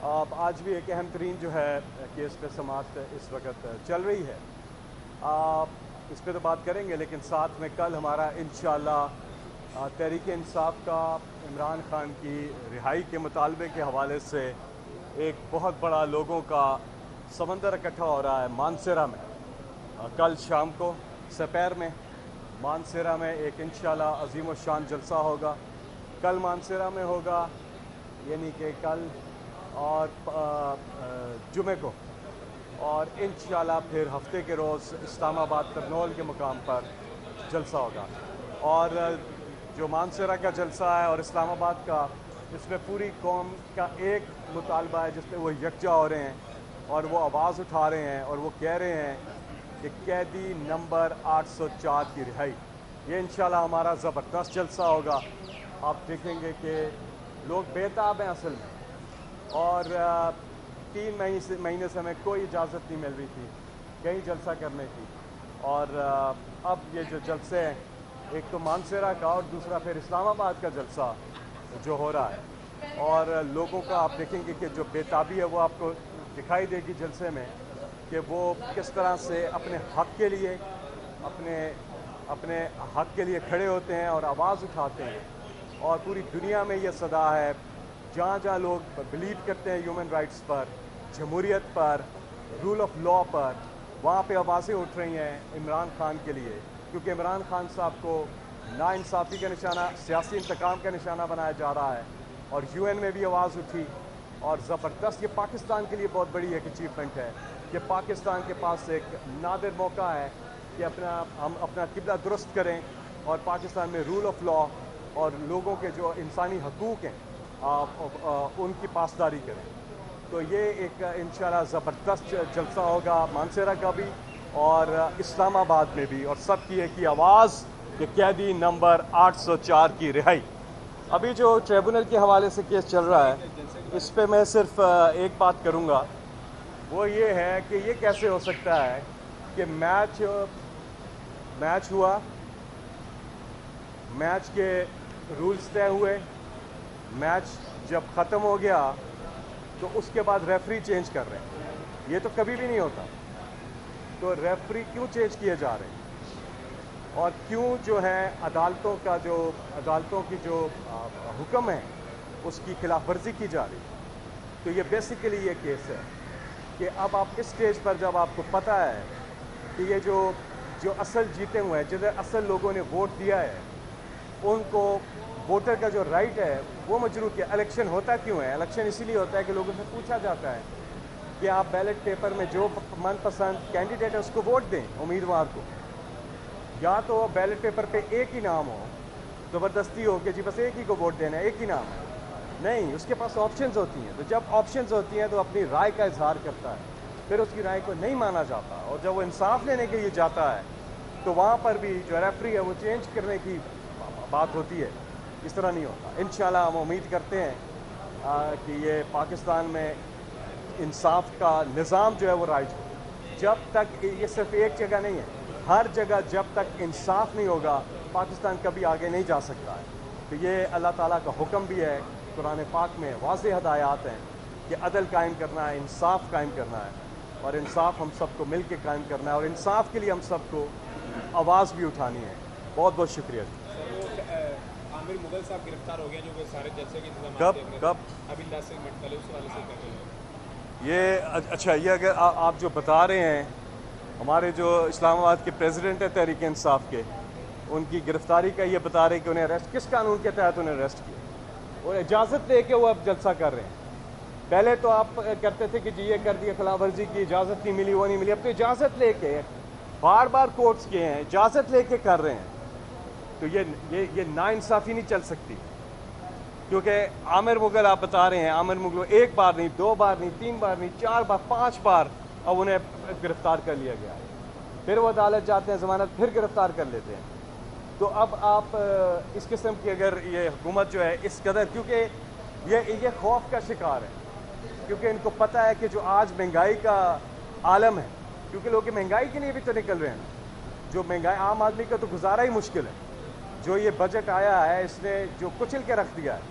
آج بھی ایک اہم ترین جو ہے کیس پہ سماعت اس وقت چل رہی ہے. اس پہ تو بات کریں گے، لیکن ساتھ میں کل ہمارا انشاءاللہ تحریک انصاف کا عمران خان کی رہائی کے مطالبے کے حوالے سے ایک بہت بڑا لوگوں کا سمندر اکٹھا ہو رہا ہے مانسیرا میں. کل شام کو سپیر میں مانسیرا میں ایک انشاءاللہ عظیم الشان جلسہ ہوگا. کل مانسیرا میں ہوگا، یعنی کہ کل اور جمعے کو، اور انشاءاللہ پھر ہفتے کے روز اسلام آباد ترنول کے مقام پر جلسہ ہوگا. اور جو مانسیرا کا جلسہ ہے اور اسلام آباد کا، اس میں پوری قوم کا ایک مطالبہ ہے جس پہ وہ یکجا ہو رہے ہیں اور وہ آواز اٹھا رہے ہیں اور وہ کہہ رہے ہیں کہ قیدی نمبر 804 کی رہائی. یہ انشاءاللہ ہمارا زبردست جلسہ ہوگا. آپ دیکھیں گے کہ لوگ بیتاب ہیں اصل میں، اور 3 مہینے سے ہمیں کوئی اجازت نہیں مل رہی تھی کہیں جلسہ کرنے کی. اور اب یہ جو جلسے ہیں، ایک تو مانسیرا کا اور دوسرا پھر اسلام آباد کا جلسہ جو ہو رہا ہے، اور لوگوں کا آپ دیکھیں گے کہ جو بیتابی ہے وہ آپ کو دکھائی دے گی جلسے میں، کہ وہ کس طرح سے اپنے حق کے لیے اپنے حق کے لیے کھڑے ہوتے ہیں اور آواز اٹھاتے ہیں. اور پوری دنیا میں یہ صدا ہے، جہاں جہاں لوگ بلیو کرتے ہیں ہیومن رائٹس پر، جمہوریت پر، رول آف لا پر، وہاں پہ آوازیں اٹھ رہی ہیں عمران خان کے لیے. کیونکہ عمران خان صاحب کو ناانصافی کا نشانہ، سیاسی انتقام کا نشانہ بنایا جا رہا ہے. اور یو این میں بھی آواز اٹھی، اور زبردست. یہ پاکستان کے لیے بہت بڑی ایک اچیومنٹ ہے کہ پاکستان کے پاس ایک نادر موقع ہے کہ ہم اپنا قبلہ درست کریں اور پاکستان میں رول آف لا اور لوگوں کے جو انسانی حقوق ہیں ان کی پاسداری کریں. تو یہ ایک انشاءاللہ زبردست جلسہ ہوگا مانسیرا کا بھی اور اسلام آباد میں بھی، اور سب کی ایک ہی آواز کہ قیدی نمبر 804 کی رہائی. ابھی جو ٹریبونل کے حوالے سے کیس چل رہا ہے، اس پہ میں صرف ایک بات کروں گا، وہ یہ ہے کہ یہ کیسے ہو سکتا ہے کہ میچ ہوا، میچ کے رولز طے ہوئے، میچ جب ختم ہو گیا تو اس کے بعد ریفری چینج کر رہے ہیں. یہ تو کبھی بھی نہیں ہوتا. تو ریفری کیوں چینج کیے جا رہے ہیں، اور کیوں جو ہے عدالتوں کی جو حکم ہے اس کی خلاف ورزی کی جا رہی ہے. تو یہ بیسیکلی یہ کیس ہے کہ اب آپ اس سٹیج پر جب آپ کو پتہ ہے کہ یہ جو اصل جیتے ہوئے ہیں، جنہیں اصل لوگوں نے ووٹ دیا ہے، ان کو ووٹر کا جو رائٹ ہے وہ مجروح کیا. الیکشن ہوتا کیوں ہے؟ الیکشن اسی لیے ہوتا ہے کہ لوگوں سے پوچھا جاتا ہے کہ آپ بیلٹ پیپر میں جو من پسند کینڈیڈیٹ ہے اس کو ووٹ دیں، امیدوار کو. یا تو بیلٹ پیپر پہ ایک ہی نام ہو، زبردستی ہو کہ جی بس ایک ہی کو ووٹ دینا ہے، ایک ہی نام ہے. نہیں، اس کے پاس آپشنز ہوتی ہیں. تو جب آپشنز ہوتی ہیں تو اپنی رائے کا اظہار کرتا ہے، پھر اس کی رائے کو نہیں مانا جاتا. اور جب وہ انصاف لینے کے لیے جاتا ہے تو وہاں پر بھی جو ریفری ہے وہ چینج کرنے کی بات ہوتی ہے. اس طرح نہیں ہوتا. انشاءاللہ ہم امید کرتے ہیں کہ یہ پاکستان میں انصاف کا نظام جو ہے وہ رائج ہو. جب تک یہ صرف ایک جگہ نہیں ہے، ہر جگہ جب تک انصاف نہیں ہوگا پاکستان کبھی آگے نہیں جا سکتا ہے. تو یہ اللہ تعالیٰ کا حکم بھی ہے، قرآن پاک میں واضح ہدایات ہیں کہ عدل قائم کرنا ہے، انصاف قائم کرنا ہے، اور انصاف ہم سب کو مل کے قائم کرنا ہے، اور انصاف کے لیے ہم سب کو آواز بھی اٹھانی ہے. بہت بہت شکریہ. عامر مغل صاحب گرفتار ہو گئے جو کہ سارے جلسے کے کب ابھی 10 منٹ پہلے اس والے سے کر رہے ہیں. یہ اچھا، یہ اگر آپ جو بتا رہے ہیں، ہمارے جو اسلام آباد کے پریزیڈنٹ ہیں تحریک انصاف کے، ان کی گرفتاری کا یہ بتا رہے ہیں کہ انہیں اریسٹ کس قانون کے تحت انہیں اریسٹ کیا، اور اجازت لے کے وہ اب جلسہ کر رہے ہیں. پہلے تو آپ کرتے تھے کہ جی یہ کر دیا، خلاف ورزی کی، اجازت نہیں ملی، وہ نہیں ملی. اب تو اجازت لے کے بار بار کورٹس کے ہیں، اجازت لے کے کر رہے ہیں. تو یہ ناانصافی نہیں چل سکتی. کیونکہ عامر مغل آپ بتا رہے ہیں، عامر مغل ایک بار نہیں، 2 بار نہیں، 3 بار نہیں، 4 بار، 5 بار اب انہیں گرفتار کر لیا گیا. پھر وہ عدالت جاتے ہیں، ضمانت، پھر گرفتار کر لیتے ہیں. تو اب آپ اس قسم کی اگر یہ حکومت جو ہے اس قدر، کیونکہ یہ خوف کا شکار ہے، کیونکہ ان کو پتہ ہے کہ جو آج مہنگائی کا عالم ہے، کیونکہ لوگ مہنگائی کے لیے بھی تو نکل رہے ہیں. جو مہنگائی عام آدمی کا تو گزارا ہی مشکل ہے. جو یہ بجٹ آیا ہے اس نے جو کچل کے رکھ دیا ہے،